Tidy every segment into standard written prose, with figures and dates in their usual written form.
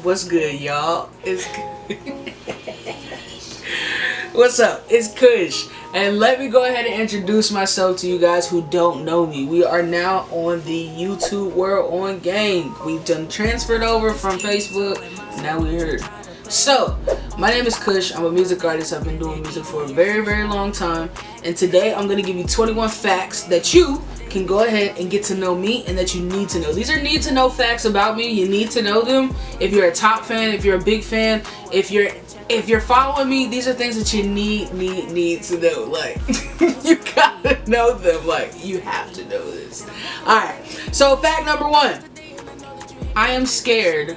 What's good, y'all? It's What's up? It's Kuzh, and let me go ahead and introduce myself to you guys who don't know me. We are now on the YouTube world on game. We've done transferred over from Facebook. Now we're here. So, my name is Kuzh. I'm a music artist. I've been doing music for a very, very long time. And today I'm going to give you 21 facts that you can go ahead and get to know me and that you need to know. These are need to know facts about me. You need to know them. If you're a top fan, if you're a big fan, if you're following me, these are things that you need to know. Like, you gotta know them. Like, you have to know this. Alright, so fact number 1. I am scared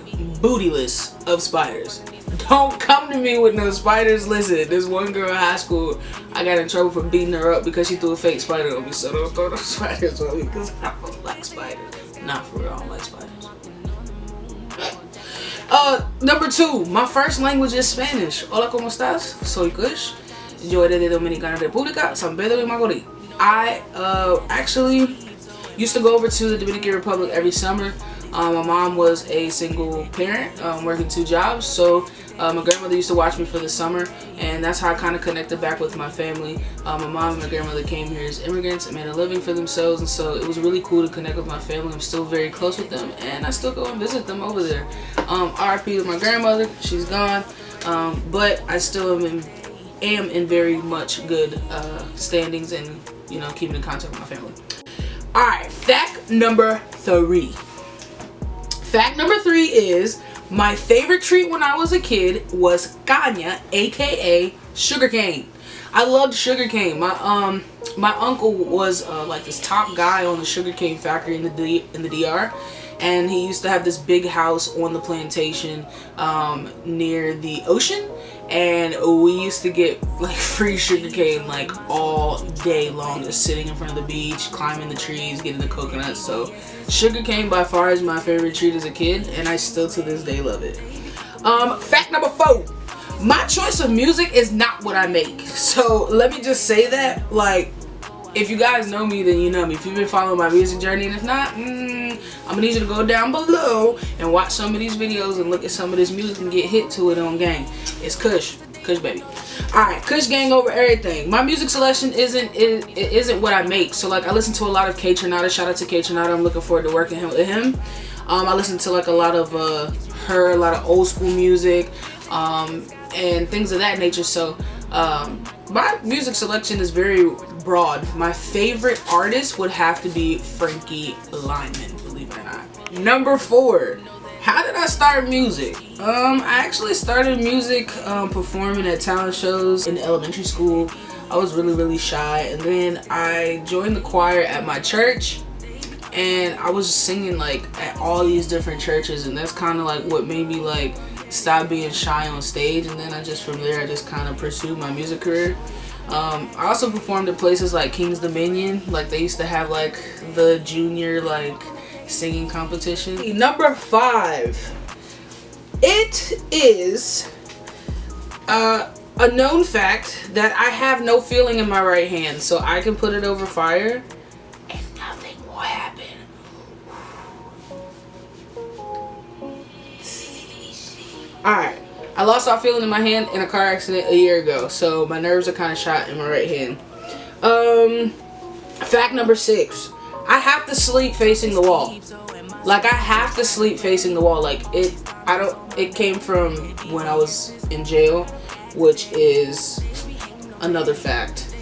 bootyless of spiders. Don't come to me with no spiders. Listen, this one girl in high school, I got in trouble for beating her up because she threw a fake spider on me. So don't throw no spiders on me because I don't like spiders. Not for real, I don't like spiders. Number 2, my first language is Spanish. Hola, ¿cómo estás? Soy Kuzh. Yo eres de Dominicana República, San Pedro y Macorís. I actually used to go over to the Dominican Republic every summer. My mom was a single parent, working 2 jobs, so my grandmother used to watch me for the summer, and that's how I kind of connected back with my family. My mom and my grandmother came here as immigrants and made a living for themselves, and so it was really cool to connect with my family. I'm still very close with them, and I still go and visit them over there. RIP to my grandmother, she's gone, but I still am in very much good standings and, you know, keeping in contact with my family. Alright, fact number 3. Fact number 3 is my favorite treat when I was a kid was caña, aka sugarcane. I loved sugarcane. My uncle was like this top guy on the sugarcane factory in the DR, and he used to have this big house on the plantation near the ocean, and we used to get like free sugarcane like all day long, just sitting in front of the beach, climbing the trees, getting the coconuts. So sugarcane by far is my favorite treat as a kid, and I still to this day love it. Fact number 4. My choice of music is not what I make. So let me just say that, like, if you guys know me, then you know me. If you've been following my music journey, and if not, I'm gonna need you to go down below and watch some of these videos and look at some of this music and get hit to it on gang. It's Kuzh baby. Alright, Kuzh gang over everything. My music selection isn't what I make. So like, I listen to a lot of K Tronada. Shout out to K Tronada. I'm looking forward to working with him. I listen to like a lot of a lot of old school music, and things of that nature. So my music selection is very broad. My favorite artist would have to be Frankie Lyman, believe it or not. Number 4. How did I start music? I actually started music performing at talent shows in elementary school. I was really shy, and then I joined the choir at my church, and I was singing like at all these different churches, and that's kind of like what made me like stop being shy on stage. And then from there I just kind of pursued my music career. I also performed at places like King's Dominion. Like, they used to have like the junior like singing competition. Number 5. It is a known fact that I have no feeling in my right hand, so I can put it over fire and nothing will happen. Alright, I lost all feeling in my hand in a car accident a year ago, so my nerves are kind of shot in my right hand. Fact number 6. I have to sleep facing the wall. Like, I have to sleep facing the wall. Like, it came from when I was in jail, which is another fact.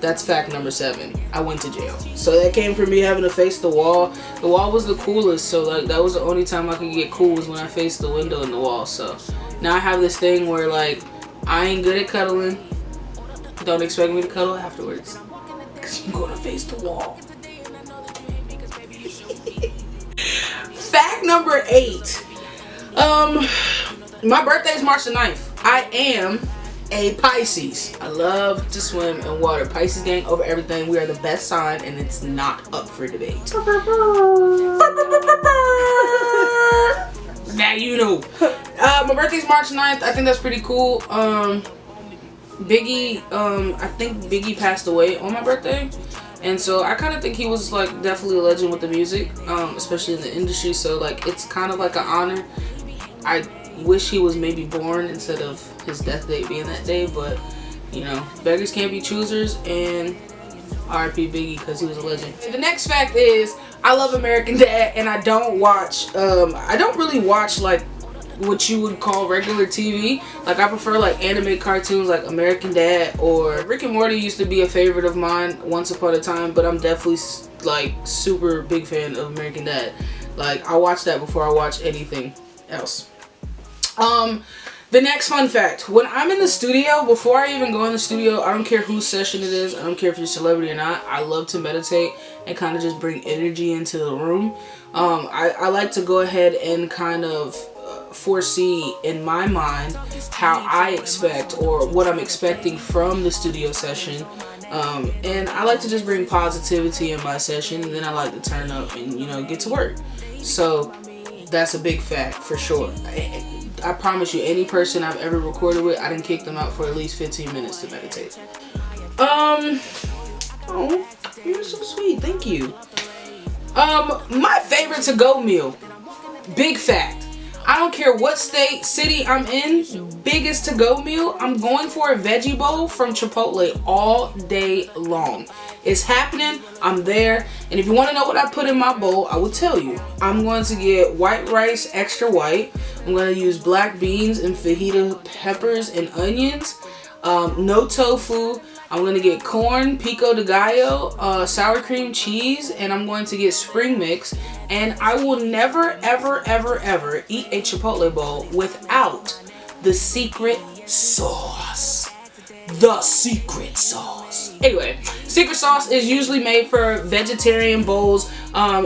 That's fact number 7. I went to jail. So that came from me having to face the wall. The wall was the coolest, so like that was the only time I could get cool was when I faced the window in the wall. So now I have this thing where like I ain't good at cuddling. Don't expect me to cuddle afterwards, because I'm gonna face the wall. Fact number 8. My birthday is March the 9th. I am a Pisces. I love to swim in water. Pisces gang over everything. We are the best sign, and it's not up for debate. Now you know. My birthday's March 9th. I think that's pretty cool. Biggie, I think Biggie passed away on my birthday. And so I kind of think he was like definitely a legend with the music, especially in the industry. So like it's kind of like an honor. I wish he was maybe born instead of his death date being that day, but you know, beggars can't be choosers, and R.I.P. Biggie, because he was a legend. The next fact is I love American Dad, and I don't really watch like what you would call regular TV. Like, I prefer like anime cartoons like American Dad, or Rick and Morty used to be a favorite of mine once upon a time, but I'm definitely like super big fan of American Dad. Like, I watch that before I watch anything else. The next fun fact, when I'm in the studio, before I even go in the studio, I don't care whose session it is, I don't care if you're a celebrity or not, I love to meditate and kind of just bring energy into the room. I like to go ahead and kind of foresee in my mind how I expect, or what I'm expecting from the studio session. And I like to just bring positivity in my session, and then I like to turn up and, you know, get to work. So that's a big fact for sure. I promise you, any person I've ever recorded with, I didn't kick them out for at least 15 minutes to meditate. Oh, you're so sweet. Thank you. My favorite to-go meal. Big fact. I don't care what state, city I'm in, biggest to-go meal, I'm going for a veggie bowl from Chipotle all day long. It's happening, I'm there, and if you want to know what I put in my bowl, I will tell you. I'm going to get white rice, extra white. I'm going to use black beans and fajita peppers and onions. No tofu. I'm going to get corn, pico de gallo, sour cream cheese, and I'm going to get spring mix. And I will never, ever, ever, ever eat a Chipotle bowl without the secret sauce. The secret sauce. Anyway, secret sauce is usually made for vegetarian bowls.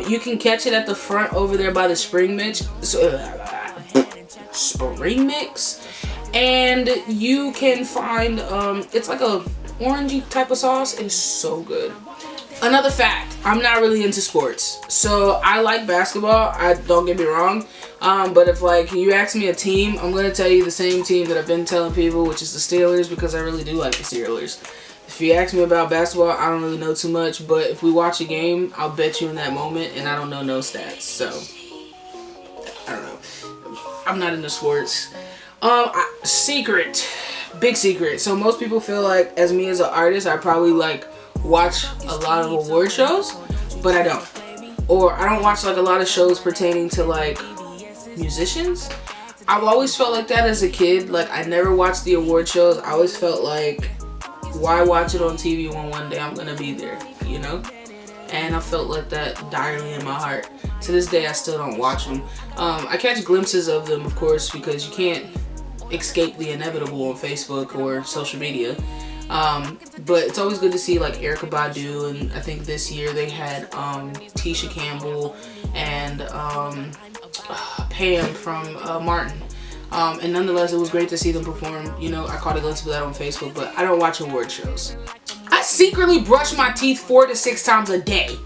You can catch it at the front over there by the spring mix. Spring mix. And you can find, it's like a orangey type of sauce. It's so good. Another fact, I'm not really into sports, so I like basketball. Don't get me wrong, but if like you ask me a team, I'm gonna tell you the same team that I've been telling people, which is the Steelers, because I really do like the Steelers. If you ask me about basketball, I don't really know too much, but if we watch a game, I'll bet you in that moment, and I don't know no stats, so I don't know. I'm not into sports. Secret, big secret. So most people feel like, as me as an artist, I probably like watch a lot of award shows, but I don't. Or I don't watch like a lot of shows pertaining to like musicians. I've always felt like that as a kid. Like, I never watched the award shows. I always felt like, why watch it on TV when one day I'm gonna be there, you know? And I felt like that direly in my heart. To this day, I still don't watch them. I catch glimpses of them, of course, because you can't escape the inevitable on Facebook or social media. But it's always good to see like Erykah Badu, and I think this year they had Tisha Campbell and Pam from Martin. And nonetheless, it was great to see them perform. You know, I caught a glimpse of that on Facebook, but I don't watch award shows. I secretly brush my teeth 4 to 6 times a day.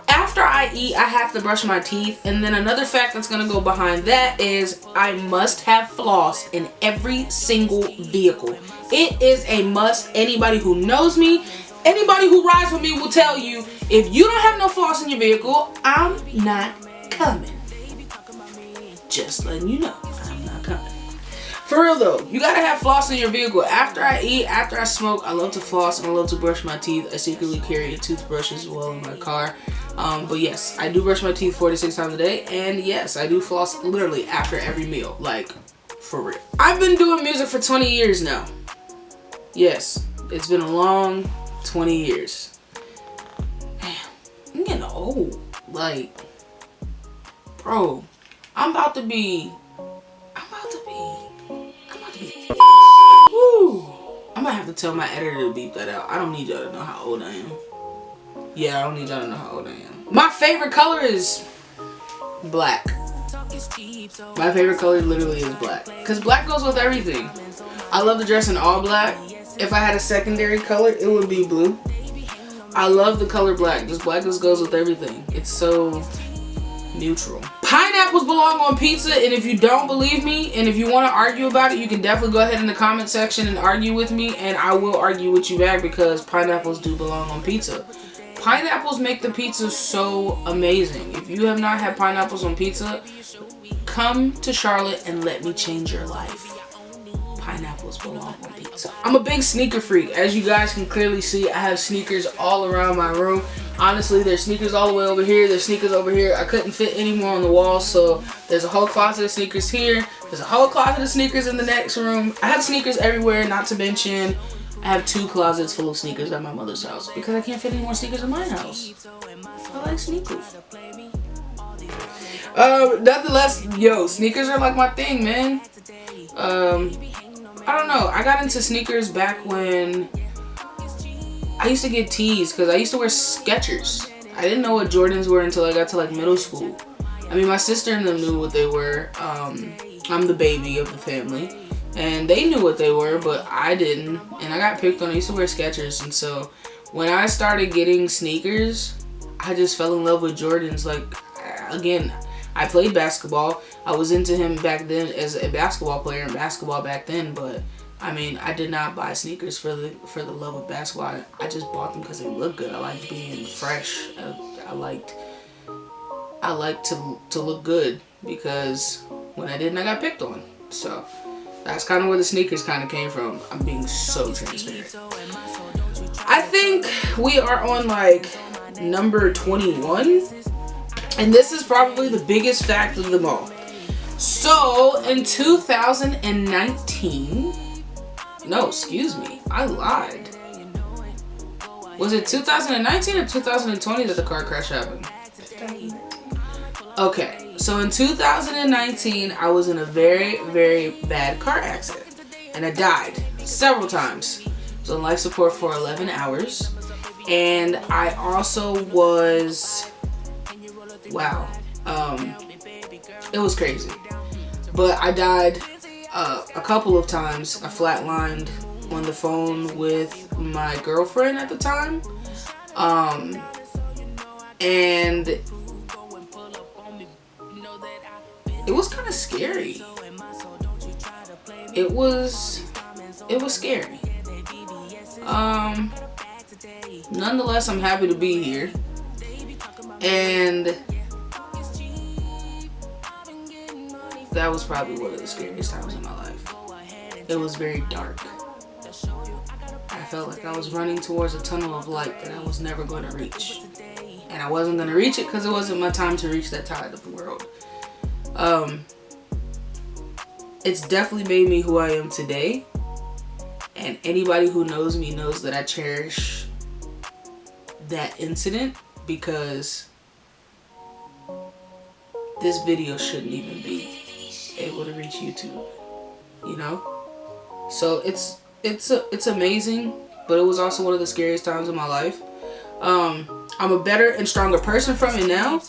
After I eat, I have to brush my teeth. And then another fact that's going to go behind that is I must have floss in every single vehicle. It is a must. Anybody who knows me, anybody who rides with me will tell you, if you don't have no floss in your vehicle, I'm not coming. Just letting you know, I'm not coming. For real though, you gotta have floss in your vehicle. After I eat, after I smoke, I love to floss and I love to brush my teeth. I secretly carry a toothbrush as well in my car. But yes, I do brush my teeth 4 to 6 times a day. And yes, I do floss literally after every meal. Like, for real. I've been doing music for 20 years now. Yes, it's been a long 20 years. Man, I'm getting old. Like, bro, I'm about to be woo. I might have to tell my editor to beep that out. I don't need y'all to know how old I am. Yeah, I don't need y'all to know how old I am. My favorite color is black. My favorite color literally is black. Because black goes with everything. I love to dress in all black. If I had a secondary color, it would be blue. I love the color black. Just black just goes with everything. It's so neutral. Pineapples belong on pizza, and if you don't believe me, and if you want to argue about it, you can definitely go ahead in the comment section and argue with me, and I will argue with you back, because pineapples do belong on pizza. Pineapples make the pizza so amazing. If you have not had pineapples on pizza, come to Charlotte and let me change your life. Pineapples belong on pizza. I'm a big sneaker freak. As you guys can clearly see, I have sneakers all around my room. Honestly, there's sneakers all the way over here. There's sneakers over here. I couldn't fit any more on the wall, so there's a whole closet of sneakers here. There's a whole closet of sneakers in the next room. I have sneakers everywhere, not to mention I have 2 closets full of sneakers at my mother's house because I can't fit any more sneakers in my house. I like sneakers. Nonetheless, yo, sneakers are like my thing, man. I don't know. I got into sneakers back when I used to get teased because I used to wear Skechers. I didn't know what Jordans were until I got to like middle school. I mean, my sister and them knew what they were. I'm the baby of the family, and they knew what they were, but I didn't. And I got picked on. I used to wear Skechers, and so when I started getting sneakers, I just fell in love with Jordans. Like, again, I played basketball. I was into him back then as a basketball player in basketball back then, but I mean, I did not buy sneakers for the love of basketball. I just bought them because they look good. I liked being fresh. I liked to look good, because when I didn't, I got picked on. So that's kind of where the sneakers kind of came from. I'm being so transparent. I think we are on like number 21. And this is probably the biggest fact of them all. So, in 2019, no, excuse me, I lied. Was it 2019 or 2020 that the car crash happened? Okay, so in 2019, I was in a very, very bad car accident. And I died several times. I was on life support for 11 hours. And I also was... wow, it was crazy, but I died a couple of times. I flatlined on the phone with my girlfriend at the time, and it was kind of scary. It was scary. Nonetheless, I'm happy to be here, and that was probably one of the scariest times in my life. It was very dark. I felt like I was running towards a tunnel of light that I was never going to reach. And I wasn't going to reach it because it wasn't my time to reach that tide of the world. It's definitely made me who I am today. And anybody who knows me knows that I cherish that incident, because this video shouldn't even be able to reach YouTube, you know? So it's amazing, but it was also one of the scariest times of my life. I'm a better and stronger person from it now.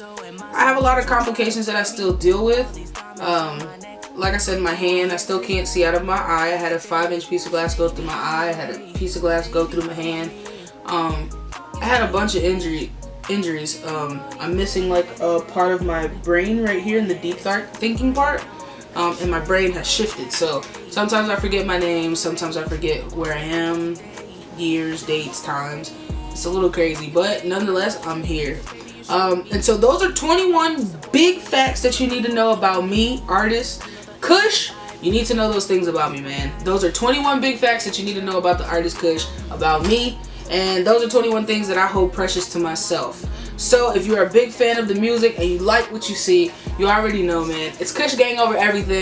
I have a lot of complications that I still deal with. Like I said, my hand, I still can't see out of my eye. I had a 5-inch piece of glass go through my eye. I had a piece of glass go through my hand. I had a bunch of injuries. I'm missing like a part of my brain right here in the deep thinking part. And my brain has shifted, so sometimes I forget my name, sometimes I forget where I am, years, dates, times. It's a little crazy, but nonetheless, I'm here. And so those are 21 big facts that you need to know about me, artist Kuzh. You need to know those things about me, man. Those are 21 big facts that you need to know about the artist Kuzh, about me, and those are 21 things that I hold precious to myself. So if you're a big fan of the music and you like what you see, you already know, man. It's Kuzh Gang over everything.